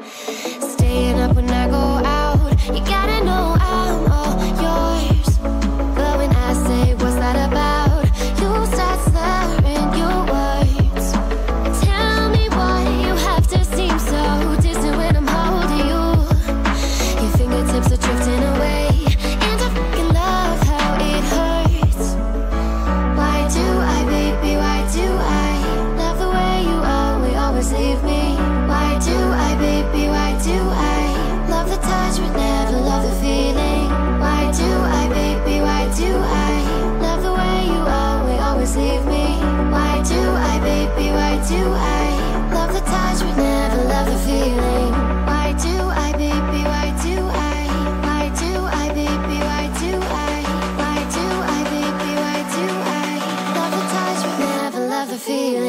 Staying up when I go out, you gotta know I'm all yours. But when I say what's that about, you start slurring your words. Tell me why you have to seem so distant when I'm holding you. Your fingertips are drifting away, and I fucking love how it hurts. Why do I, baby, why do I love the way you always leave me? Why do I, baby, why do I love the touch but never love the feeling? Why do I, baby, why do I love the way you always leave me? Why do I, baby, why do I love the touch but never love the feeling? Why do I, baby, why do I? Why do I, baby, why do I? Why do I, baby, why do I love the touch but never love the feeling?